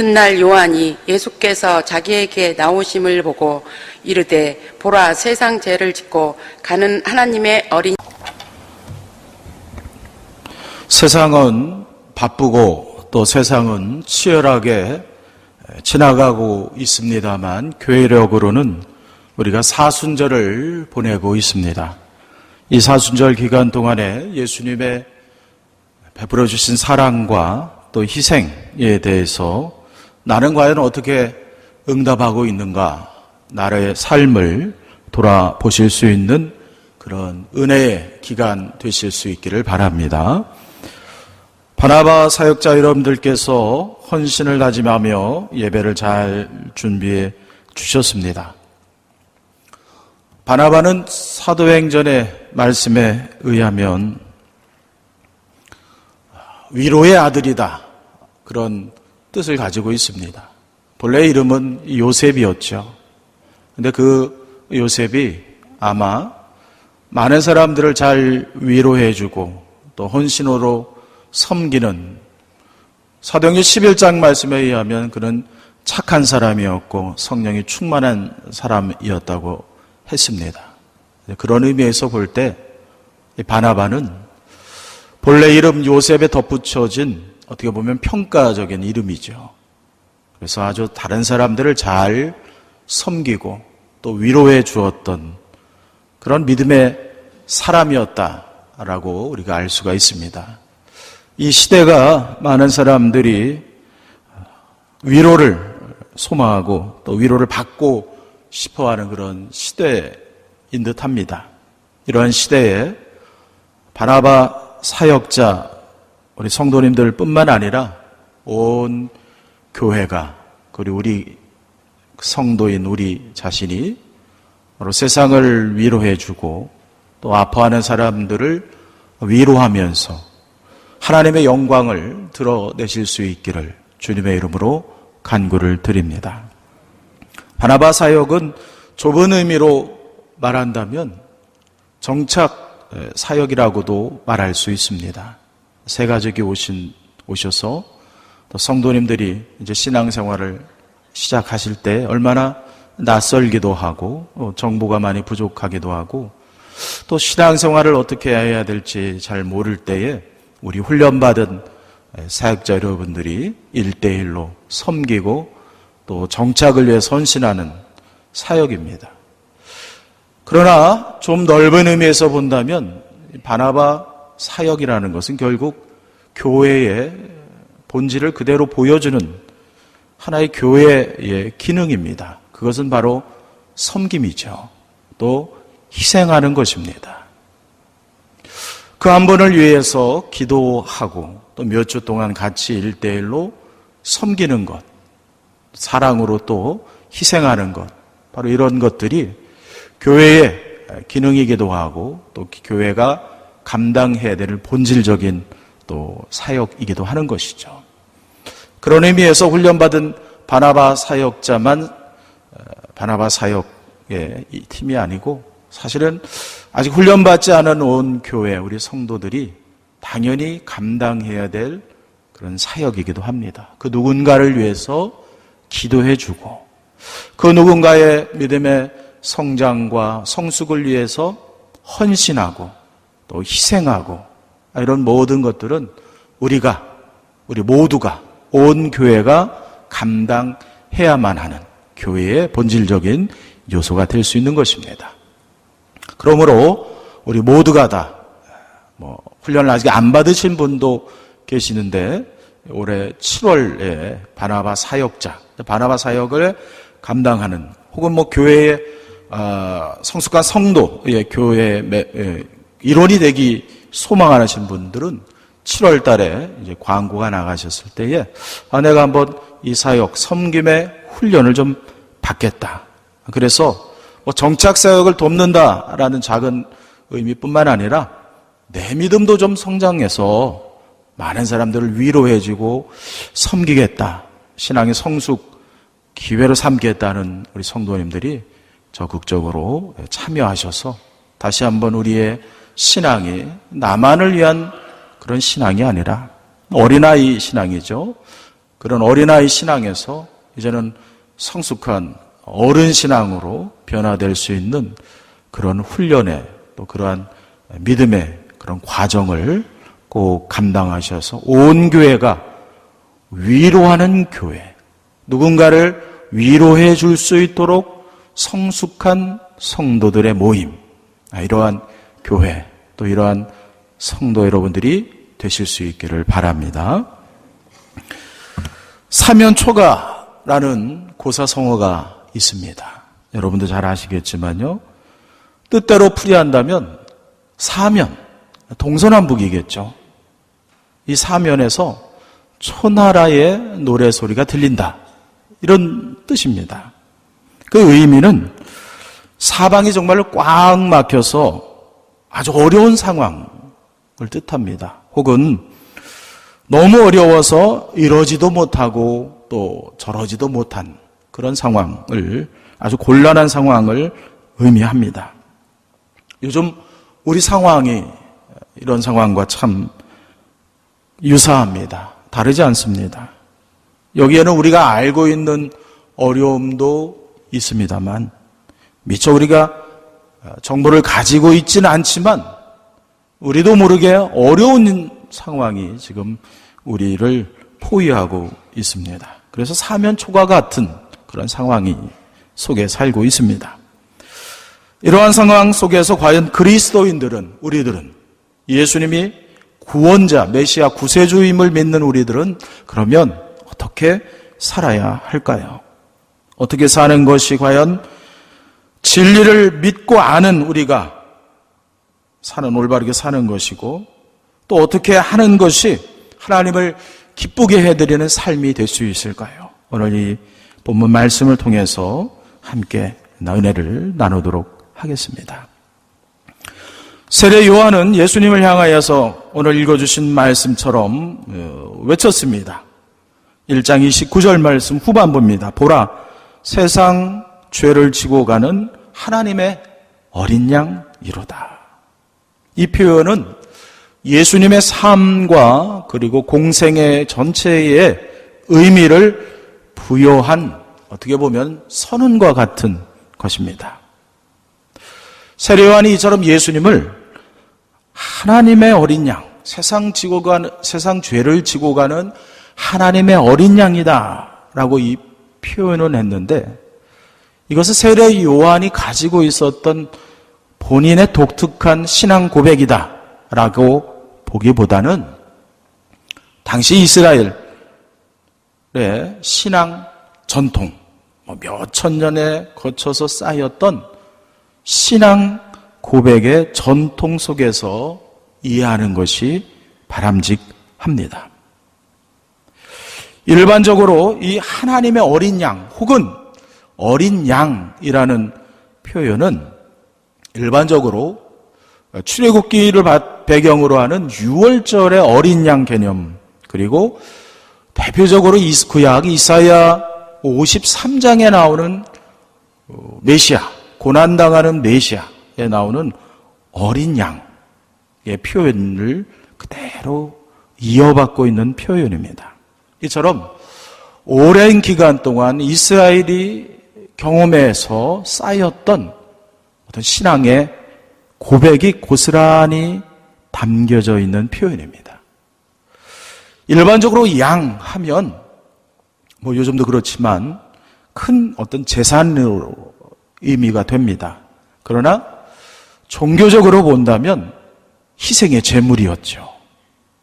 이튿날 요한이 예수께서 자기에게 나오심을 보고 이르되 보라 세상 죄를 짓고 가는 하나님의 어린 세상은 바쁘고 또 세상은 치열하게 지나가고 있습니다만 교회력으로는 우리가 사순절을 보내고 있습니다. 이 사순절 기간 동안에 예수님의 베풀어 주신 사랑과 또 희생에 대해서 나는 과연 어떻게 응답하고 있는가, 나의 삶을 돌아보실 수 있는 그런 은혜의 기간 되실 수 있기를 바랍니다. 바나바 사역자 여러분들께서 헌신을 다짐하며 예배를 잘 준비해 주셨습니다. 바나바는 사도행전의 말씀에 의하면 위로의 아들이다, 그런 뜻을 가지고 있습니다. 본래 이름은 요셉이었죠. 근데 그 요셉이 아마 많은 사람들을 잘 위로해주고 또 헌신으로 섬기는, 사도행전 11장 말씀에 의하면 그는 착한 사람이었고 성령이 충만한 사람이었다고 했습니다. 그런 의미에서 볼 때 바나바는 본래 이름 요셉에 덧붙여진 어떻게 보면 평가적인 이름이죠. 그래서 아주 다른 사람들을 잘 섬기고 또 위로해 주었던 그런 믿음의 사람이었다라고 우리가 알 수가 있습니다. 이 시대가 많은 사람들이 위로를 소망하고 또 위로를 받고 싶어하는 그런 시대인 듯합니다. 이러한 시대에 바나바 사역자 우리 성도님들 뿐만 아니라 온 교회가, 그리고 우리 성도인 우리 자신이 바로 세상을 위로해주고 또 아파하는 사람들을 위로하면서 하나님의 영광을 드러내실 수 있기를 주님의 이름으로 간구를 드립니다. 바나바 사역은 좁은 의미로 말한다면 정착 사역이라고도 말할 수 있습니다. 새 가족이 오셔서 또 성도님들이 이제 신앙생활을 시작하실 때 얼마나 낯설기도 하고 정보가 많이 부족하기도 하고 또 신앙생활을 어떻게 해야 될지 잘 모를 때에 우리 훈련받은 사역자 여러분들이 1대1로 섬기고 또 정착을 위해 헌신하는 사역입니다. 그러나 좀 넓은 의미에서 본다면 바나바 사역이라는 것은 결국 교회의 본질을 그대로 보여주는 하나의 교회의 기능입니다. 그것은 바로 섬김이죠. 또 희생하는 것입니다. 그 한 분을 위해서 기도하고 또 몇 주 동안 같이 1대1로 섬기는 것, 사랑으로 또 희생하는 것, 바로 이런 것들이 교회의 기능이기도 하고 또 교회가 감당해야 될 본질적인 또 사역이기도 하는 것이죠. 그런 의미에서 훈련받은 바나바 사역자만 바나바 사역의 이 팀이 아니고 사실은 아직 훈련받지 않은 온 교회, 우리 성도들이 당연히 감당해야 될 그런 사역이기도 합니다. 그 누군가를 위해서 기도해주고 그 누군가의 믿음의 성장과 성숙을 위해서 헌신하고 또 희생하고 이런 모든 것들은 우리 모두가 온 교회가 감당해야만 하는 교회의 본질적인 요소가 될 수 있는 것입니다. 그러므로 우리 모두가 다 훈련을 아직 안 받으신 분도 계시는데 올해 7월에 바나바 사역을 감당하는 혹은 교회의 성숙한 성도의 교회의 일원이 되기 소망하시는 분들은 7월 달에 이제 광고가 나가셨을 때에 내가 한번 이 사역 섬김의 훈련을 좀 받겠다. 그래서 정착 사역을 돕는다라는 작은 의미뿐만 아니라 내 믿음도 좀 성장해서 많은 사람들을 위로해주고 섬기겠다. 신앙의 성숙 기회로 삼겠다는 우리 성도님들이 적극적으로 참여하셔서 다시 한번 우리의 신앙이 나만을 위한 그런 신앙이 아니라 어린아이 신앙이죠. 그런 어린아이 신앙에서 이제는 성숙한 어른 신앙으로 변화될 수 있는 그런 훈련의 또 그러한 믿음의 그런 과정을 꼭 감당하셔서 온 교회가 위로하는 교회, 누군가를 위로해 줄 수 있도록 성숙한 성도들의 모임, 이러한 교회, 또 이러한 성도 여러분들이 되실 수 있기를 바랍니다. 사면초가라는 고사성어가 있습니다. 여러분도 잘 아시겠지만요. 뜻대로 풀이한다면 사면, 동서남북이겠죠. 이 사면에서 초나라의 노래소리가 들린다. 이런 뜻입니다. 그 의미는 사방이 정말로 꽉 막혀서 아주 어려운 상황을 뜻합니다. 혹은 너무 어려워서 이러지도 못하고 또 저러지도 못한 그런 상황을, 아주 곤란한 상황을 의미합니다. 요즘 우리 상황이 이런 상황과 참 유사합니다. 다르지 않습니다. 여기에는 우리가 알고 있는 어려움도 있습니다만 미처 우리가 정보를 가지고 있지는 않지만 우리도 모르게 어려운 상황이 지금 우리를 포위하고 있습니다. 그래서 사면초가 같은 그런 상황이 속에 살고 있습니다. 이러한 상황 속에서 과연 그리스도인들은, 우리들은, 예수님이 구원자, 메시아, 구세주임을 믿는 우리들은 그러면 어떻게 살아야 할까요? 어떻게 사는 것이 과연 진리를 믿고 아는 우리가 올바르게 사는 것이고, 또 어떻게 하는 것이 하나님을 기쁘게 해드리는 삶이 될 수 있을까요? 오늘 이 본문 말씀을 통해서 함께 은혜를 나누도록 하겠습니다. 세례 요한은 예수님을 향하여서 오늘 읽어주신 말씀처럼 외쳤습니다. 1장 29절 말씀 후반부입니다. 보라, 세상 죄를 지고 가는 하나님의 어린 양이로다. 이 표현은 예수님의 삶과 그리고 공생의 전체의 의미를 부여한, 어떻게 보면 선언과 같은 것입니다. 세례 요한이 이처럼 예수님을 하나님의 어린 양, 세상 죄를 지고 가는 하나님의 어린 양이다 라고 이 표현을 했는데, 이것은 세례 요한이 가지고 있었던 본인의 독특한 신앙 고백이다 라고 보기보다는 당시 이스라엘의 신앙 전통, 몇천 년에 거쳐서 쌓였던 신앙 고백의 전통 속에서 이해하는 것이 바람직합니다. 일반적으로 이 하나님의 어린 양 혹은 어린 양이라는 표현은 일반적으로 출애굽기를 배경으로 하는 6월절의 어린 양 개념, 그리고 대표적으로 구약 이사야 53장에 나오는 메시아, 고난당하는 메시아에 나오는 어린 양의 표현을 그대로 이어받고 있는 표현입니다. 이처럼 오랜 기간 동안 이스라엘이 경험에서 쌓였던 어떤 신앙의 고백이 고스란히 담겨져 있는 표현입니다. 일반적으로 양 하면 요즘도 그렇지만 큰 어떤 재산으로 의미가 됩니다. 그러나 종교적으로 본다면 희생의 제물이었죠.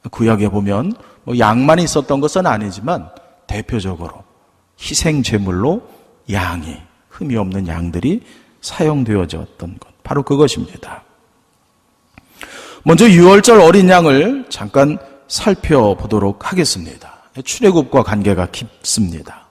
구약에 보면 양만 있었던 것은 아니지만 대표적으로 희생 제물로 양이, 흠이 없는 양들이 사용되어졌던 것, 바로 그것입니다. 먼저 6월절 어린 양을 잠깐 살펴보도록 하겠습니다. 출애굽과 관계가 깊습니다.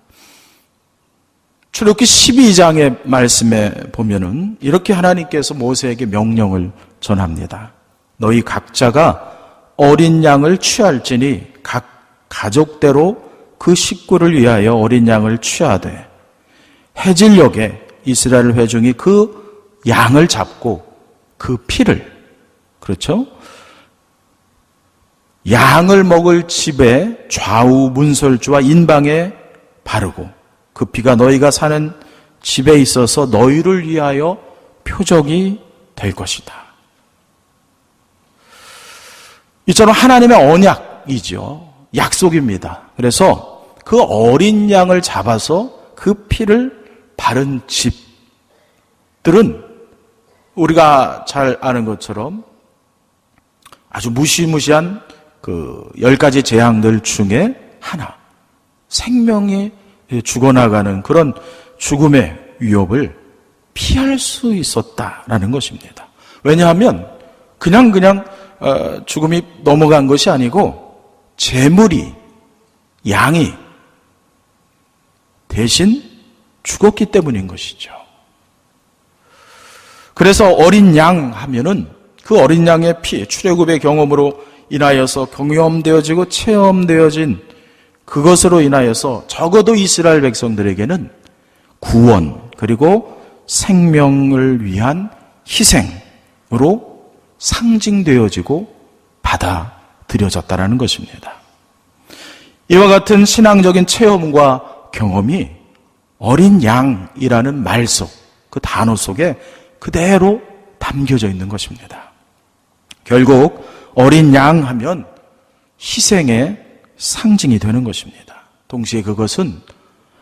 출애굽기 12장의 말씀에 보면은 이렇게 하나님께서 모세에게 명령을 전합니다. 너희 각자가 어린 양을 취할지니 각 가족대로 그 식구를 위하여 어린 양을 취하되 해질녘에 이스라엘 회중이 그 양을 잡고 그 피를, 그렇죠? 양을 먹을 집에 좌우 문설주와 인방에 바르고 그 피가 너희가 사는 집에 있어서 너희를 위하여 표적이 될 것이다. 이처럼 하나님의 언약이죠. 약속입니다. 그래서 그 어린 양을 잡아서 그 피를 바른 집들은 우리가 잘 아는 것처럼 아주 무시무시한 그 10가지 재앙들 중에 하나, 생명이 죽어나가는 그런 죽음의 위협을 피할 수 있었다라는 것입니다. 왜냐하면 그냥 죽음이 넘어간 것이 아니고 재물이, 양이 대신 죽었기 때문인 것이죠. 그래서 어린 양 하면은 그 어린 양의 피, 출애굽의 경험으로 인하여서 경험되어지고 체험되어진 그것으로 인하여서 적어도 이스라엘 백성들에게는 구원 그리고 생명을 위한 희생으로 상징되어지고 받아들여졌다는 것입니다. 이와 같은 신앙적인 체험과 경험이 어린 양이라는 말 속, 그 단어 속에 그대로 담겨져 있는 것입니다. 결국 어린 양 하면 희생의 상징이 되는 것입니다. 동시에 그것은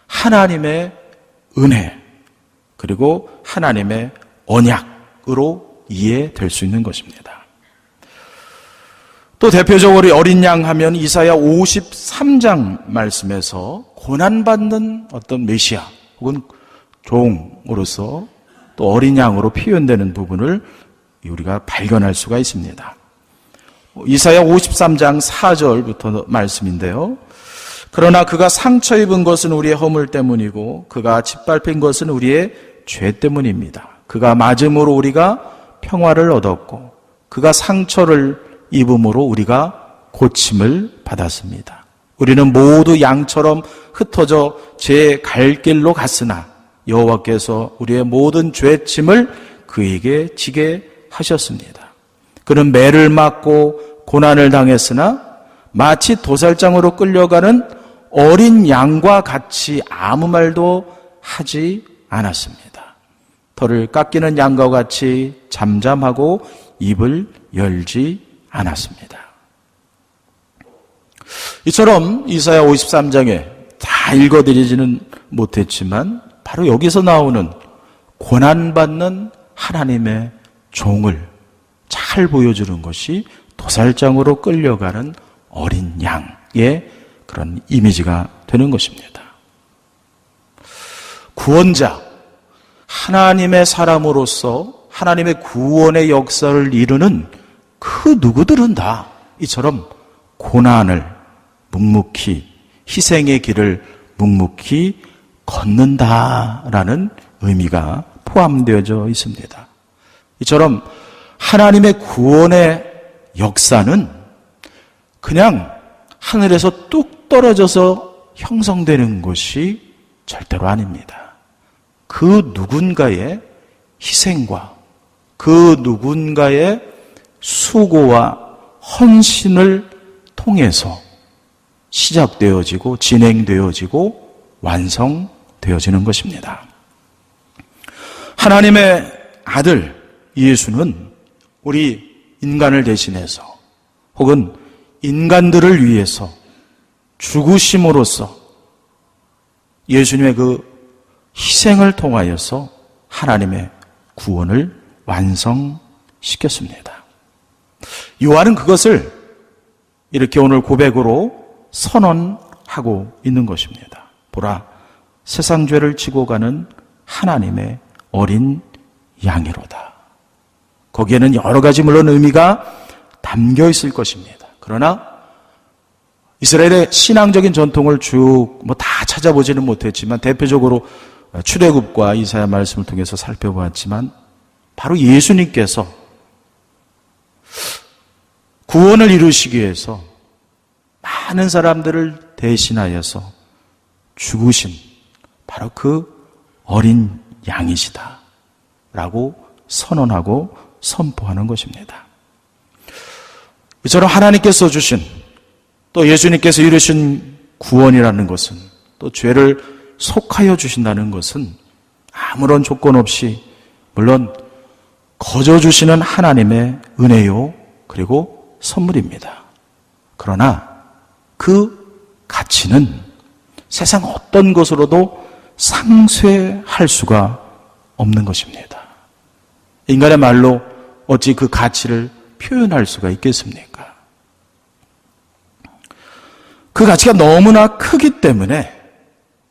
하나님의 은혜 그리고 하나님의 언약으로 이해될 수 있는 것입니다. 또 대표적으로 어린 양 하면 이사야 53장 말씀에서 고난받는 어떤 메시아 혹은 종으로서 또 어린 양으로 표현되는 부분을 우리가 발견할 수가 있습니다. 이사야 53장 4절부터 말씀인데요. 그러나 그가 상처 입은 것은 우리의 허물 때문이고 그가 짓밟힌 것은 우리의 죄 때문입니다. 그가 맞음으로 우리가 평화를 얻었고 그가 상처를 입음으로 우리가 고침을 받았습니다. 우리는 모두 양처럼 흩어져 제 갈 길로 갔으나 여호와께서 우리의 모든 죄짐을 그에게 지게 하셨습니다. 그는 매를 맞고 고난을 당했으나 마치 도살장으로 끌려가는 어린 양과 같이 아무 말도 하지 않았습니다. 털을 깎이는 양과 같이 잠잠하고 입을 열지 않았습니다. 이처럼 이사야 53장에 다 읽어드리지는 못했지만 바로 여기서 나오는 고난받는 하나님의 종을 잘 보여주는 것이 도살장으로 끌려가는 어린 양의 그런 이미지가 되는 것입니다. 구원자, 하나님의 사람으로서 하나님의 구원의 역사를 이루는 그 누구들은 다 이처럼 고난을 묵묵히, 희생의 길을 묵묵히 걷는다라는 의미가 포함되어져 있습니다. 이처럼 하나님의 구원의 역사는 그냥 하늘에서 뚝 떨어져서 형성되는 것이 절대로 아닙니다. 그 누군가의 희생과 그 누군가의 수고와 헌신을 통해서 시작되어지고 진행되어지고 완성되어지는 것입니다. 하나님의 아들 예수는 우리 인간을 대신해서 혹은 인간들을 위해서 죽으심으로써 예수님의 그 희생을 통하여서 하나님의 구원을 완성시켰습니다. 요한은 그것을 이렇게 오늘 고백으로 선언하고 있는 것입니다. 보라, 세상 죄를 지고 가는 하나님의 어린 양이로다. 거기에는 여러 가지 물론 의미가 담겨 있을 것입니다. 그러나 이스라엘의 신앙적인 전통을 쭉 다 찾아보지는 못했지만 대표적으로 출애굽과 이사야 말씀을 통해서 살펴보았지만 바로 예수님께서 구원을 이루시기 위해서 많은 사람들을 대신하여서 죽으신 바로 그 어린 양이시다 라고 선언하고 선포하는 것입니다. 이처럼 하나님께서 주신 또 예수님께서 이루신 구원이라는 것은 또 죄를 속하여 주신다는 것은 아무런 조건 없이 물론 거저 주시는 하나님의 은혜요 그리고 선물입니다. 그러나 그 가치는 세상 어떤 것으로도 상쇄할 수가 없는 것입니다. 인간의 말로 어찌 그 가치를 표현할 수가 있겠습니까? 그 가치가 너무나 크기 때문에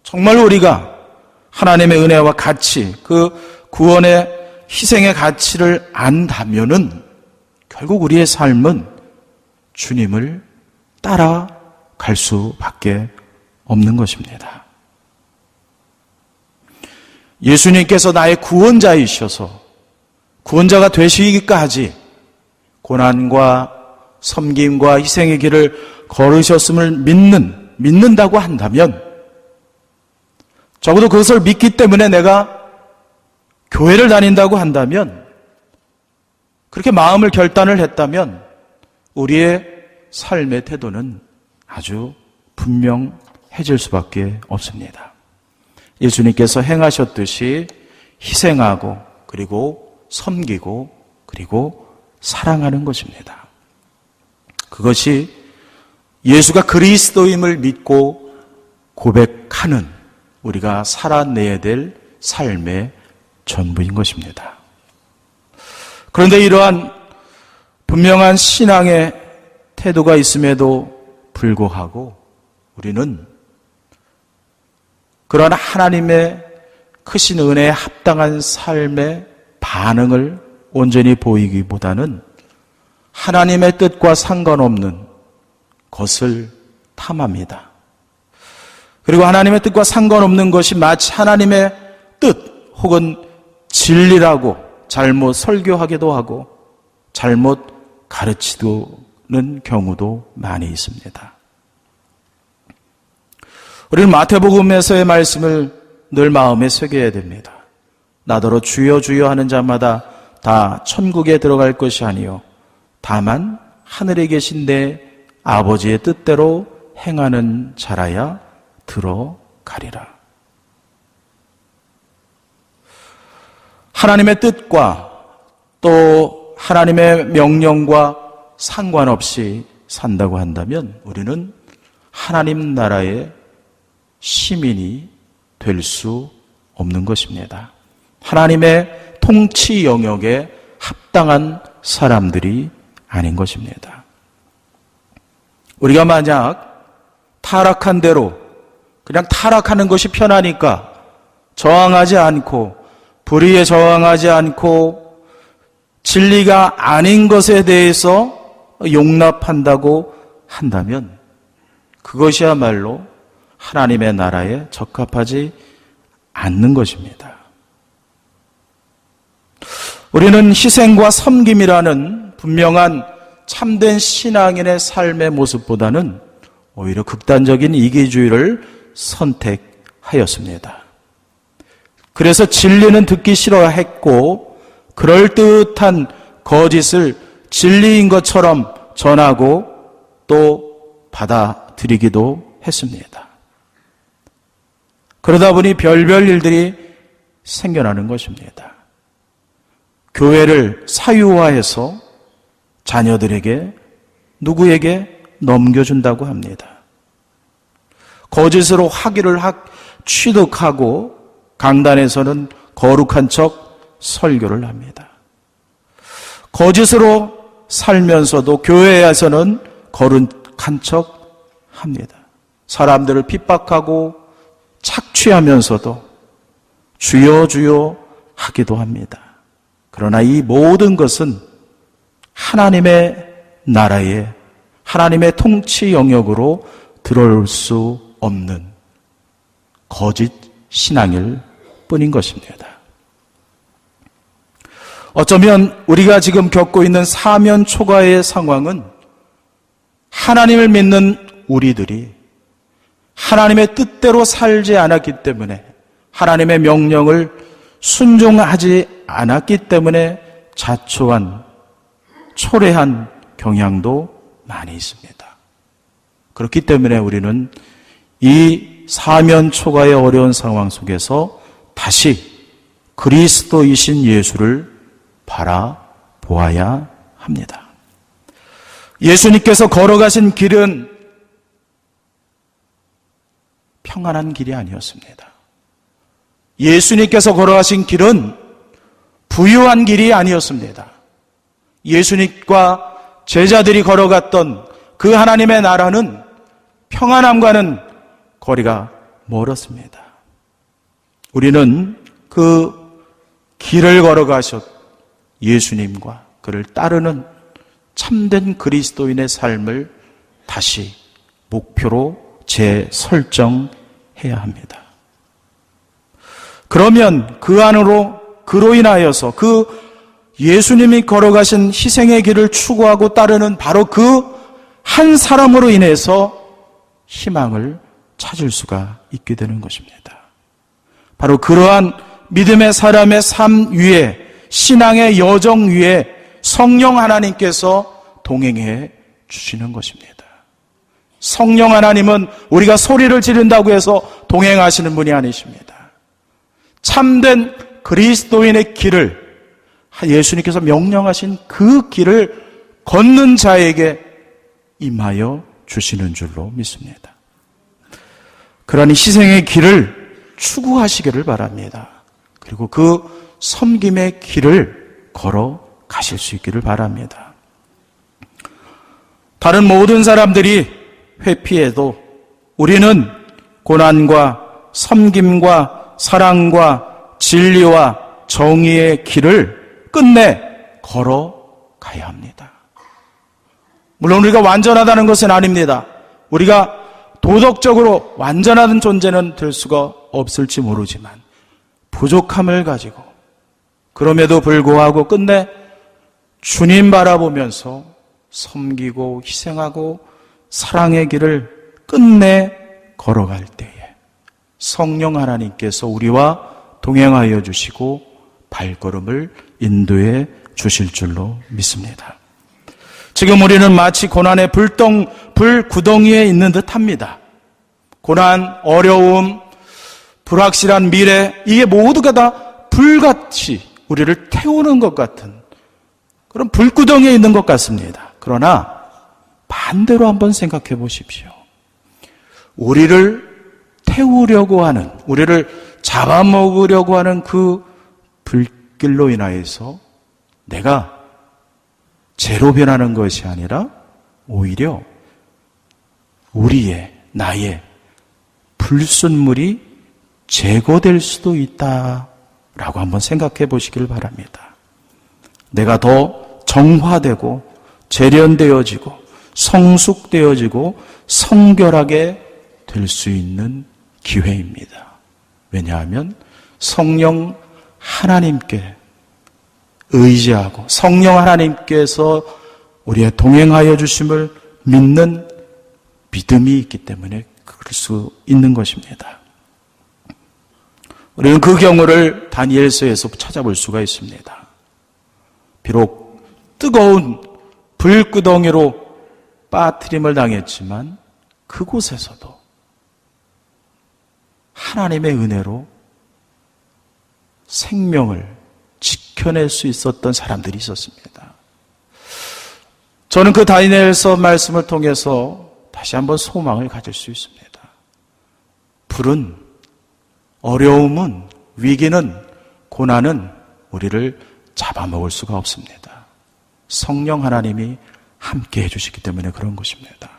정말 우리가 하나님의 은혜와 가치, 그 구원의 희생의 가치를 안다면은 결국 우리의 삶은 주님을 따라갈 수밖에 없는 것입니다. 예수님께서 나의 구원자이셔서 구원자가 되시기까지 고난과 섬김과 희생의 길을 걸으셨음을 믿는다고 한다면 적어도 그것을 믿기 때문에 내가 교회를 다닌다고 한다면 그렇게 마음을 결단을 했다면 우리의 삶의 태도는 아주 분명해질 수밖에 없습니다. 예수님께서 행하셨듯이 희생하고 그리고 섬기고 그리고 사랑하는 것입니다. 그것이 예수가 그리스도임을 믿고 고백하는 우리가 살아내야 될 삶의 전부인 것입니다. 그런데 이러한 분명한 신앙의 태도가 있음에도 불구하고 우리는 그러한 하나님의 크신 은혜에 합당한 삶의 반응을 온전히 보이기보다는 하나님의 뜻과 상관없는 것을 탐합니다. 그리고 하나님의 뜻과 상관없는 것이 마치 하나님의 뜻 혹은 진리라고 잘못 설교하기도 하고 잘못 가르치는 경우도 많이 있습니다. 우리는 마태복음에서의 말씀을 늘 마음에 새겨야 됩니다. 나더러 주여 주여 하는 자마다 다 천국에 들어갈 것이 아니요 다만 하늘에 계신 내 아버지의 뜻대로 행하는 자라야 들어가리라. 하나님의 뜻과 또 하나님의 명령과 상관없이 산다고 한다면 우리는 하나님 나라의 시민이 될 수 없는 것입니다. 하나님의 통치 영역에 합당한 사람들이 아닌 것입니다. 우리가 만약 타락한 대로 그냥 타락하는 것이 편하니까 저항하지 않고 불의에 저항하지 않고 진리가 아닌 것에 대해서 용납한다고 한다면 그것이야말로 하나님의 나라에 적합하지 않는 것입니다. 우리는 희생과 섬김이라는 분명한 참된 신앙인의 삶의 모습보다는 오히려 극단적인 이기주의를 선택하였습니다. 그래서 진리는 듣기 싫어했고 그럴듯한 거짓을 진리인 것처럼 전하고 또 받아들이기도 했습니다. 그러다 보니 별별 일들이 생겨나는 것입니다. 교회를 사유화해서 자녀들에게 누구에게 넘겨준다고 합니다. 거짓으로 학위를 취득하고 강단에서는 거룩한 척 설교를 합니다. 거짓으로 살면서도 교회에서는 거룩한 척 합니다. 사람들을 핍박하고 착취하면서도 주여 주여 하기도 합니다. 그러나 이 모든 것은 하나님의 나라에 하나님의 통치 영역으로 들어올 수 없는 거짓 신앙일 뿐인 것입니다. 어쩌면 우리가 지금 겪고 있는 사면 초과의 상황은 하나님을 믿는 우리들이 하나님의 뜻대로 살지 않았기 때문에 하나님의 명령을 순종하지 않았기 때문에 자초한 초래한 경향도 많이 있습니다. 그렇기 때문에 우리는 이 사면 초가의 어려운 상황 속에서 다시 그리스도이신 예수를 바라보아야 합니다. 예수님께서 걸어가신 길은 평안한 길이 아니었습니다. 예수님께서 걸어가신 길은 부유한 길이 아니었습니다. 예수님과 제자들이 걸어갔던 그 하나님의 나라는 평안함과는 거리가 멀었습니다. 우리는 그 길을 걸어가셨 예수님과 그를 따르는 참된 그리스도인의 삶을 다시 목표로 재설정해야 합니다. 그러면 그 안으로 그로 인하여서 그 예수님이 걸어가신 희생의 길을 추구하고 따르는 바로 그 한 사람으로 인해서 희망을 찾을 수가 있게 되는 것입니다. 바로 그러한 믿음의 사람의 삶 위에, 신앙의 여정 위에 성령 하나님께서 동행해 주시는 것입니다. 성령 하나님은 우리가 소리를 지른다고 해서 동행하시는 분이 아니십니다. 참된 그리스도인의 길을, 예수님께서 명령하신 그 길을 걷는 자에게 임하여 주시는 줄로 믿습니다. 그러니 희생의 길을 추구하시기를 바랍니다. 그리고 그 섬김의 길을 걸어가실 수 있기를 바랍니다. 다른 모든 사람들이 회피해도 우리는 고난과 섬김과 사랑과 진리와 정의의 길을 끝내 걸어가야 합니다. 물론 우리가 완전하다는 것은 아닙니다. 우리가 도덕적으로 완전한 존재는 될 수가 없을지 모르지만 부족함을 가지고 그럼에도 불구하고 끝내 주님 바라보면서 섬기고 희생하고 사랑의 길을 끝내 걸어갈 때에 성령 하나님께서 우리와 동행하여 주시고 발걸음을 인도해 주실 줄로 믿습니다. 지금 우리는 마치 고난의 불구덩이에 있는 듯합니다. 고난, 어려움, 불확실한 미래, 이게 모두가 다 불같이 우리를 태우는 것 같은 그런 불구덩이에 있는 것 같습니다. 그러나 반대로 한번 생각해 보십시오. 우리를 태우려고 하는, 우리를 잡아먹으려고 하는 그 불길로 인하여서 내가 죄로 변하는 것이 아니라 오히려 우리의, 나의 불순물이 제거될 수도 있다라고 한번 생각해 보시길 바랍니다. 내가 더 정화되고 재련되어지고 성숙되어지고 성결하게 될 수 있는 기회입니다. 왜냐하면 성령 하나님께 의지하고 성령 하나님께서 우리의 동행하여 주심을 믿는 믿음이 있기 때문에 그럴 수 있는 것입니다. 우리는 그 경우를 다니엘서에서 찾아볼 수가 있습니다. 비록 뜨거운 불구덩이로 빠뜨림을 당했지만 그곳에서도 하나님의 은혜로 생명을 지켜낼 수 있었던 사람들이 있었습니다. 저는 그 다니엘서 말씀을 통해서 다시 한번 소망을 가질 수 있습니다. 불은, 어려움은, 위기는, 고난은 우리를 잡아먹을 수가 없습니다. 성령 하나님이 함께 해주시기 때문에 그런 것입니다.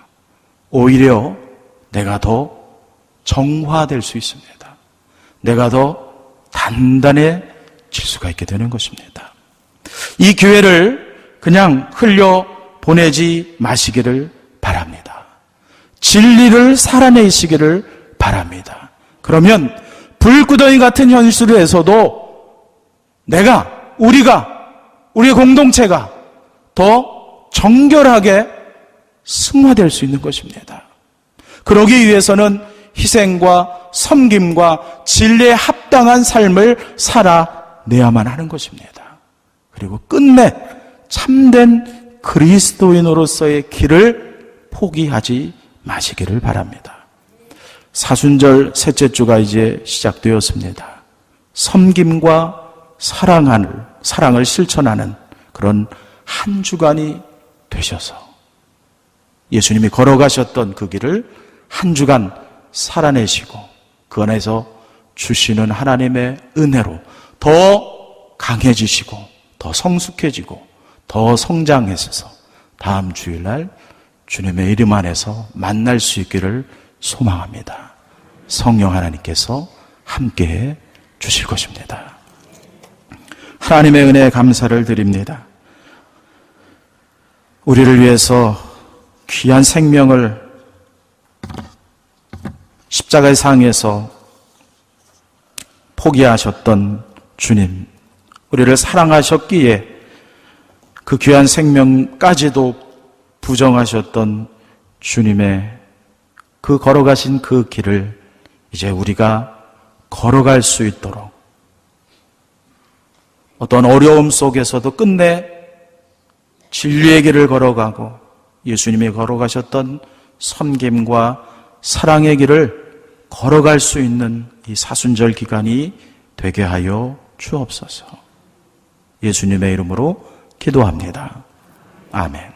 오히려 내가 더 정화될 수 있습니다. 내가 더 단단해질 수가 있게 되는 것입니다. 이 기회를 그냥 흘려보내지 마시기를 바랍니다. 진리를 살아내시기를 바랍니다. 그러면 불구덩이 같은 현실에서도 우리의 공동체가 더 정결하게 승화될 수 있는 것입니다. 그러기 위해서는 희생과 섬김과 진리에 합당한 삶을 살아내야만 하는 것입니다. 그리고 끝내 참된 그리스도인으로서의 길을 포기하지 마시기를 바랍니다. 사순절 셋째 주가 이제 시작되었습니다. 섬김과 사랑을 실천하는 그런 한 주간이 되셔서 예수님이 걸어가셨던 그 길을 한 주간 살아내시고 그 안에서 주시는 하나님의 은혜로 더 강해지시고 더 성숙해지고 더 성장하셔서 다음 주일날 주님의 이름 안에서 만날 수 있기를 소망합니다. 성령 하나님께서 함께해 주실 것입니다. 하나님의 은혜에 감사를 드립니다. 우리를 위해서 귀한 생명을 십자가의 상에서 포기하셨던 주님, 우리를 사랑하셨기에 그 귀한 생명까지도 부정하셨던 주님의 그 걸어가신 그 길을 이제 우리가 걸어갈 수 있도록 어떤 어려움 속에서도 끝내 진리의 길을 걸어가고 예수님이 걸어가셨던 섬김과 사랑의 길을 걸어갈 수 있는 이 사순절 기간이 되게 하여 주옵소서. 예수님의 이름으로 기도합니다. 아멘.